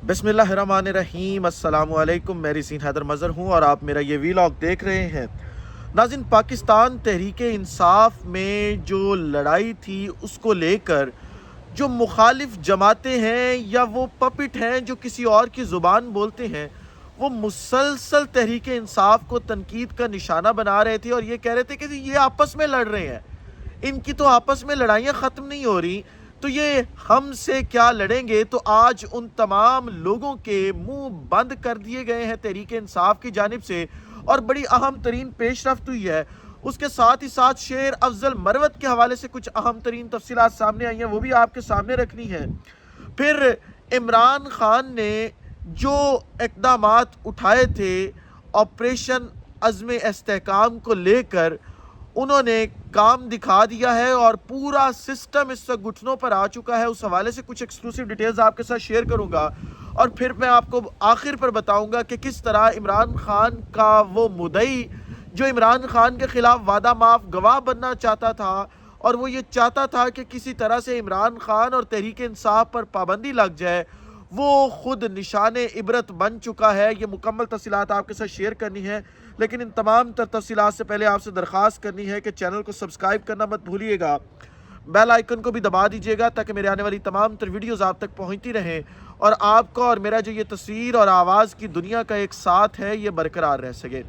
बिस्मिल्लाहिर्रहमानिर्रहीम। अस्सलाम वालेकुम। मैं रिसीन हैदर मज़हर हूँ और आप मेरा ये वीलॉग देख रहे हैं। नाज़रीन, पाकिस्तान तहरीक इंसाफ में जो लड़ाई थी उसको लेकर जो मुखालिफ जमातें हैं या वो पपिट हैं जो किसी और की ज़ुबान बोलते हैं, वो मुसलसल तहरीक इंसाफ को तनकीद का निशाना बना रहे थे और ये कह रहे थे कि ये आपस में लड़ रहे हैं, इनकी तो आपस में लड़ाइयाँ ख़त्म नहीं हो रही, तो ये हमसे क्या लड़ेंगे। तो आज उन तमाम लोगों के मुंह बंद कर दिए गए हैं तहरीक इंसाफ की जानिब से और बड़ी अहम तरीन पेशरफ्त हुई है। उसके साथ ही साथ शेर अफजल मरवत के हवाले से कुछ अहम तरीन तफसीलात सामने आई हैं, वो भी आपके सामने रखनी है। फिर इमरान खान ने जो इक़दामात उठाए थे ऑपरेशन अज़्म इस्तेहकाम को लेकर, उन्होंने काम दिखा दिया है और पूरा सिस्टम इस वक्त घुटनों पर आ चुका है। उस हवाले से कुछ एक्सक्लूसिव डिटेल्स आपके साथ शेयर करूंगा और फिर मैं आपको आखिर पर बताऊंगा कि किस तरह इमरान खान का वो मुद्दई जो इमरान खान के खिलाफ वादा माफ गवाह बनना चाहता था और वो ये चाहता था कि किसी तरह से इमरान खान और तहरीक इंसाफ पर पाबंदी लग जाए, वो खुद निशाने इबरत बन चुका है। ये मुकम्मल तफसीलात आपके साथ शेयर करनी है, लेकिन इन तमाम तफसीलात से पहले आपसे दरख्वास्त करनी है कि चैनल को सब्सक्राइब करना मत भूलिएगा, बेल आइकन को भी दबा दीजिएगा ताकि मेरे आने वाली तमाम तर वीडियोज़ आप तक पहुँचती रहें और आपका और मेरा जो ये तस्वीर और आवाज़ की दुनिया का एक साथ है ये बरकरार रह सके।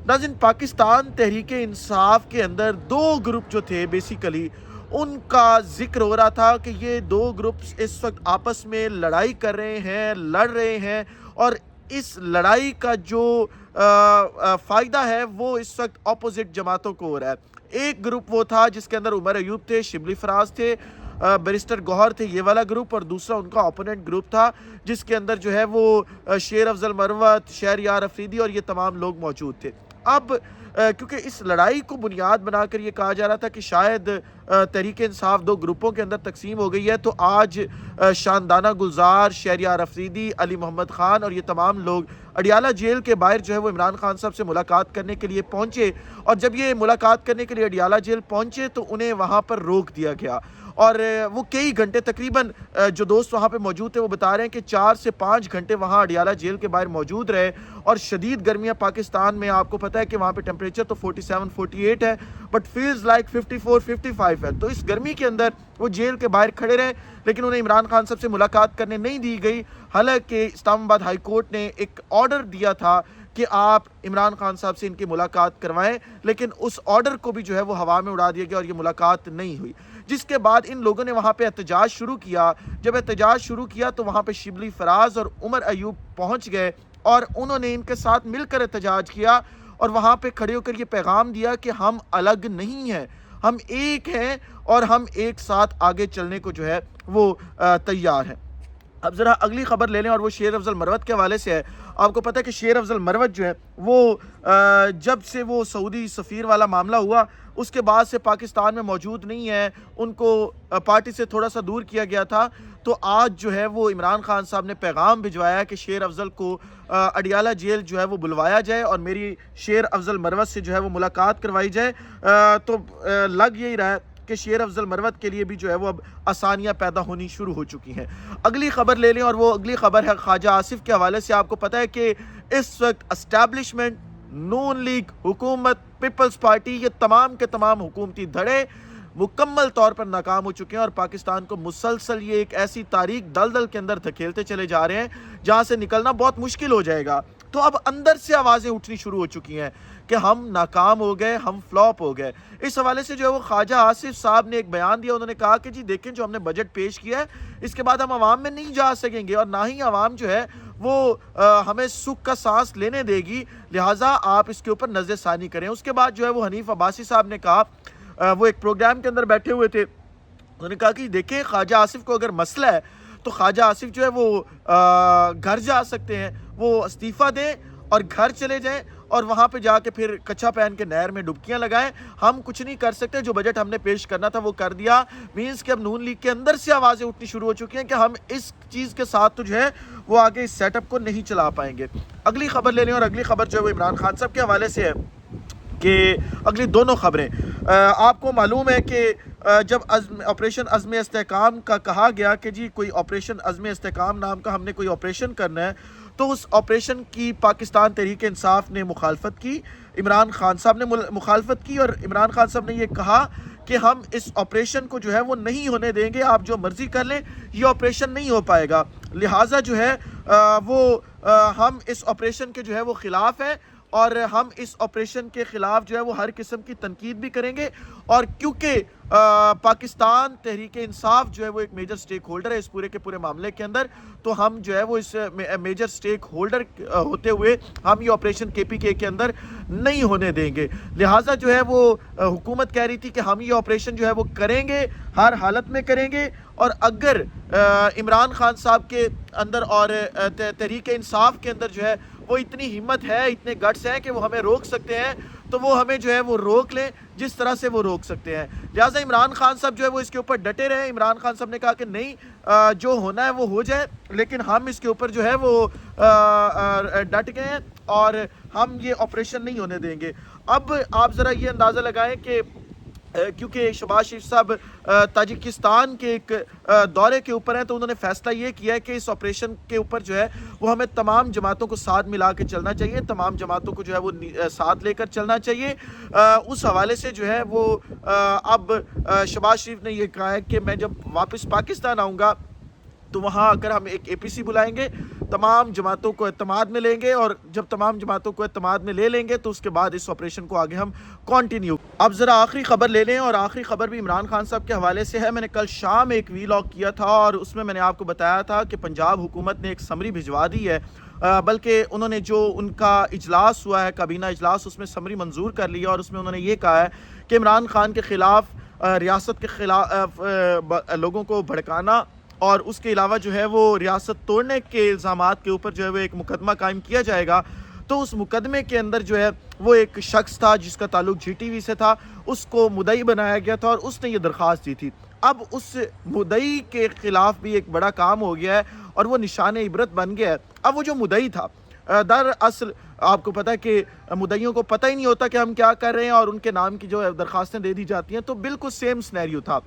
नाज़रीन, पाकिस्तान तहरीक इंसाफ के अंदर दो ग्रुप जो थे बेसिकली उनका जिक्र हो रहा था कि ये दो ग्रुप्स इस वक्त आपस में लड़ाई कर रहे हैं, लड़ रहे हैं और इस लड़ाई का जो फ़ायदा है वो इस वक्त अपोजिट जमातों को हो रहा है। एक ग्रुप वो था जिसके अंदर उमर अयूब थे, शिबली फराज थे, बैरिस्टर गौहर थे, ये वाला ग्रुप, और दूसरा उनका ओपोनेंट ग्रुप था जिसके अंदर जो है वो शेर अफजल मरवत, शहरयार अफरीदी और ये तमाम लोग मौजूद थे। अब क्योंकि इस लड़ाई को बुनियाद बनाकर ये कहा जा रहा था कि शायद तहरीक इंसाफ दो ग्रुपों के अंदर तकसीम हो गई है, तो आज शानदाना गुलजार, शहरयार अफरीदी, अली मोहम्मद ख़ान और ये तमाम लोग अडियाला जेल के बाहर जो है वो इमरान खान साहब से मुलाकात करने के लिए पहुंचे। और जब ये मुलाकात करने के लिए अडियाला जेल पहुंचे तो उन्हें वहां पर रोक दिया गया और वो कई घंटे, तकरीबन जो दोस्त वहाँ पे मौजूद थे वो बता रहे हैं कि 4 से 5 घंटे वहाँ अडियाला जेल के बाहर मौजूद रहे। और शदीद गर्मियाँ पाकिस्तान में, आपको पता है कि वहाँ पे टेम्परेचर तो 47-48 है बट फील्स लाइक 54-55 है। तो इस गर्मी के अंदर वो जेल के बाहर खड़े रहे, लेकिन उन्हें इमरान खान साहब से मुलाकात करने नहीं दी गई। हालांकि इस्लामाबाद हाई कोर्ट ने एक ऑर्डर दिया था कि आप इमरान खान साहब से इनकी मुलाकात करवाएं, लेकिन उस ऑर्डर को भी जो है वो हवा में उड़ा दिया गया और ये मुलाकात नहीं हुई। जिसके बाद इन लोगों ने वहाँ पे एहतजाज शुरू किया। जब एहतजाज शुरू किया तो वहाँ पे शिबली फराज और उमर अयूब पहुँच गए और उन्होंने इनके साथ मिलकर एहतजाज किया और वहाँ पे खड़े होकर ये पैगाम दिया कि हम अलग नहीं हैं, हम एक हैं और हम एक साथ आगे चलने को जो है वो तैयार हैं। अब ज़रा अगली खबर ले लें और वो शेर अफजल मरवत के हवाले से है। आपको पता है कि शेर अफजल मरवत जो है वो जब से वो सऊदी सफ़ीर वाला मामला हुआ उसके बाद से पाकिस्तान में मौजूद नहीं है, उनको पार्टी से थोड़ा सा दूर किया गया था। तो आज जो है वो इमरान खान साहब ने पैगाम भिजवाया कि शेर अफजल को अडियाला जेल जो है वो बुलवाया जाए और मेरी शेर अफजल मरवत से जो है वो मुलाकात करवाई जाए। तो लग यही रहा है कि शेर अफजल मरवत के लिए भी जो है वो अब आसानियां पैदा होनी शुरू हो चुकी हैं। अगली खबर ले लें और वो अगली खबर है ख्वाजा आसिफ के हवाले से। आपको पता है कि इस वक्त एस्टैब्लिशमेंट, नून लीग, हुकूमत, पीपल्स पार्टी, ये तमाम के तमाम हुकूमती धड़े मुकम्मल तौर पर नाकाम हो चुके हैं और पाकिस्तान को मुसलसल ये एक ऐसी तारीख दलदल के अंदर धकेलते चले जा रहे हैं जहां से निकलना बहुत मुश्किल हो जाएगा। तो अब अंदर से आवाज़ें उठनी शुरू हो चुकी हैं कि हम नाकाम हो गए, हम फ्लॉप हो गए। इस हवाले से जो है वो ख्वाजा आसिफ साहब ने एक बयान दिया। उन्होंने कहा कि जी देखें, जो हमने बजट पेश किया है इसके बाद हम आवाम में नहीं जा सकेंगे और ना ही आवाम जो है वो हमें सुख का सांस लेने देगी, लिहाजा आप इसके ऊपर नज़रसानी करें। उसके बाद जो है वो हनीफ अब्बासी साहब ने कहा, वो एक प्रोग्राम के अंदर बैठे हुए थे, उन्होंने कहा कि देखें, ख्वाजा आसिफ को अगर मसला है तो ख्वाजा आसिफ जो है वो घर जा सकते हैं, वो इस्तीफ़ा दें और घर चले जाएं और वहाँ पे जाके फिर कच्छा पहन के नहर में डुबकियां लगाएं। हम कुछ नहीं कर सकते, जो बजट हमने पेश करना था वो कर दिया। मीन्स कि अब नून लीग के अंदर से आवाज़ें उठनी शुरू हो चुकी हैं कि हम इस चीज़ के साथ तो जो है वो आगे इस सेटअप को नहीं चला पाएंगे। अगली खबर ले लें और अगली खबर जो है वो इमरान खान साहब के हवाले से है कि अगली दोनों खबरें, आपको मालूम है कि جب آپریشن عزم استحکام کا کہا گیا کہ جی کوئی آپریشن عزم استحکام نام کا ہم نے کوئی آپریشن کرنا ہے، تو اس آپریشن کی پاکستان تحریک انصاف نے مخالفت کی، عمران خان صاحب نے مخالفت کی، اور عمران خان صاحب نے یہ کہا کہ ہم اس آپریشن کو جو ہے وہ نہیں ہونے دیں گے، آپ جو مرضی کر لیں، یہ آپریشن نہیں ہو پائے گا، لہٰذا جو ہے ہم اس آپریشن کے جو ہے وہ خلاف ہیں، اور ہم اس آپریشن کے خلاف جو ہے وہ ہر قسم کی تنقید بھی کریں گے، اور کیونکہ پاکستان تحریک انصاف جو ہے وہ ایک میجر سٹیک ہولڈر ہے اس پورے کے پورے معاملے کے اندر، تو ہم جو ہے وہ اس میجر سٹیک ہولڈر ہوتے ہوئے ہم یہ آپریشن کے پی کے کے اندر نہیں ہونے دیں گے، لہٰذا جو ہے وہ حکومت کہہ رہی تھی کہ ہم یہ آپریشن جو ہے وہ کریں گے، ہر حالت میں کریں گے، اور اگر عمران خان صاحب کے اندر اور تحریک انصاف کے اندر جو ہے وہ اتنی ہمت ہے، اتنے گٹس ہیں کہ وہ ہمیں روک سکتے ہیں، تو وہ ہمیں جو ہے وہ روک لیں جس طرح سے وہ روک سکتے ہیں، لہٰذا عمران خان صاحب جو ہے وہ اس کے اوپر ڈٹے رہے۔ عمران خان صاحب نے کہا کہ نہیں، جو ہونا ہے وہ ہو جائے، لیکن ہم اس کے اوپر جو ہے وہ ڈٹ گئے ہیں اور ہم یہ آپریشن نہیں ہونے دیں گے۔ اب آپ ذرا یہ اندازہ لگائیں کہ کیونکہ شہباز شریف صاحب تاجکستان کے ایک دورے کے اوپر ہیں، تو انہوں نے فیصلہ یہ کیا ہے کہ اس آپریشن کے اوپر جو ہے وہ ہمیں تمام جماعتوں کو ساتھ ملا کے چلنا چاہیے، تمام جماعتوں کو جو ہے وہ ساتھ لے کر چلنا چاہیے۔ اس حوالے سے جو ہے وہ اب شہباز شریف نے یہ کہا ہے کہ میں جب واپس پاکستان آؤں گا تو وہاں اگر ہم ایک اے پی سی بلائیں گے، تمام جماعتوں کو اعتماد میں لیں گے، اور جب تمام جماعتوں کو اعتماد میں لے لیں گے تو اس کے بعد اس آپریشن کو آگے ہم کنٹینیو۔ اب ذرا آخری خبر لے لیں، اور آخری خبر بھی عمران خان صاحب کے حوالے سے ہے۔ میں نے کل شام ایک ویلاگ کیا تھا اور اس میں نے آپ کو بتایا تھا کہ پنجاب حکومت نے ایک سمری بھجوا دی ہے، بلکہ انہوں نے جو ان کا اجلاس ہوا ہے، کابینہ اجلاس، اس میں سمری منظور کر لیا، اور اس میں انہوں نے یہ کہا ہے کہ عمران خان کے خلاف، ریاست کے خلاف لوگوں کو بھڑکانا، اور اس کے علاوہ جو ہے وہ ریاست توڑنے کے الزامات کے اوپر جو ہے وہ ایک مقدمہ قائم کیا جائے گا۔ تو اس مقدمے کے اندر جو ہے وہ ایک شخص تھا جس کا تعلق جی ٹی وی سے تھا، اس کو مدعی بنایا گیا تھا اور اس نے یہ درخواست دی تھی۔ اب اس مدعی کے خلاف بھی ایک بڑا کام ہو گیا ہے اور وہ نشان عبرت بن گیا ہے۔ اب وہ جو مدعی تھا، دراصل آپ کو پتہ ہے کہ مدعیوں کو پتہ ہی نہیں ہوتا کہ ہم کیا کر رہے ہیں، اور ان کے نام کی جو درخواستیں دے دی جاتی ہیں، تو بالکل سیم سنیریو تھا،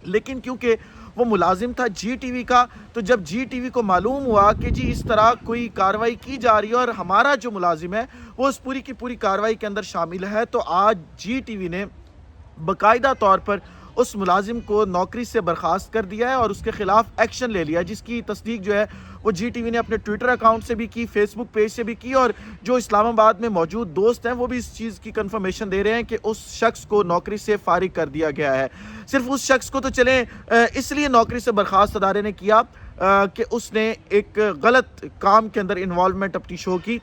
لیکن کیونکہ وہ ملازم تھا جی ٹی وی کا، تو جب جی ٹی وی کو معلوم ہوا کہ جی اس طرح کوئی کاروائی کی جا رہی ہے اور ہمارا جو ملازم ہے وہ اس پوری کی پوری کاروائی کے اندر شامل ہے، تو آج جی ٹی وی نے باقاعدہ طور پر اس ملازم کو نوکری سے برخاست کر دیا ہے اور اس کے خلاف ایکشن لے لیا، جس کی تصدیق جو ہے وہ جی ٹی وی نے اپنے ٹویٹر اکاؤنٹ سے بھی کی، فیس بک پیج سے بھی کی، اور جو اسلام آباد میں موجود دوست ہیں وہ بھی اس چیز کی کنفرمیشن دے رہے ہیں کہ اس شخص کو نوکری سے فارغ کر دیا گیا ہے۔ صرف اس شخص کو تو چلیں اس لیے نوکری سے برخاست ادارے نے کیا کہ اس نے ایک غلط کام کے اندر انوالومنٹ اپنی شو کی،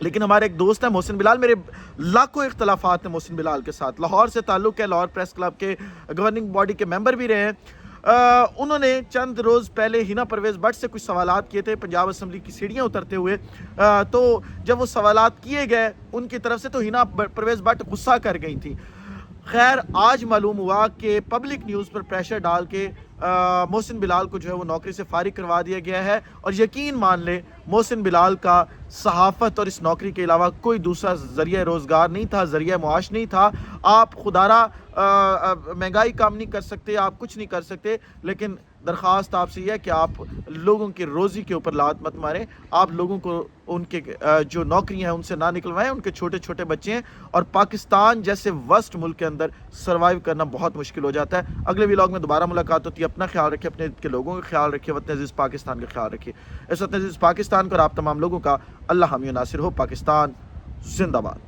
لیکن ہمارے ایک دوست ہیں محسن بلال، میرے لاکھوں اختلافات ہیں محسن بلال کے ساتھ، لاہور سے تعلق ہے، لاہور پریس کلب کے گورننگ باڈی کے ممبر بھی رہے ہیں۔ انہوں نے چند روز پہلے ہینا پرویز بٹ سے کچھ سوالات کیے تھے پنجاب اسمبلی کی سیڑھیاں اترتے ہوئے، تو جب وہ سوالات کیے گئے ان کی طرف سے تو ہینا پرویز بٹ غصہ کر گئی تھی۔ خیر آج معلوم ہوا کہ پبلک نیوز پر پریشر ڈال کے محسن بلال کو جو ہے وہ نوکری سے فارغ کروا دیا گیا ہے، اور یقین مان لیں محسن بلال کا صحافت اور اس نوکری کے علاوہ کوئی دوسرا ذریعہ روزگار نہیں تھا، ذریعہ معاش نہیں تھا۔ آپ خدارہ مہنگائی کم نہیں کر سکتے، آپ کچھ نہیں کر سکتے، لیکن درخواست آپ سے یہ ہے کہ آپ لوگوں کی روزی کے اوپر لات مت ماریں، آپ لوگوں کو ان کے جو نوکریاں ہیں ان سے نہ نکلوائیں، ان کے چھوٹے چھوٹے بچے ہیں، اور پاکستان جیسے وسٹ ملک کے اندر سروائیو کرنا بہت مشکل ہو جاتا ہے۔ اگلے ولاگ میں دوبارہ ملاقات ہوتی ہے، اپنا خیال رکھیں، اپنے کے لوگوں کا خیال رکھیں، وطن عزیز پاکستان کا خیال رکھیں۔ اس وطن عزیز پاکستان کو اور آپ تمام لوگوں کا اللہ حامی و ناصر ہو۔ پاکستان زندہ باد۔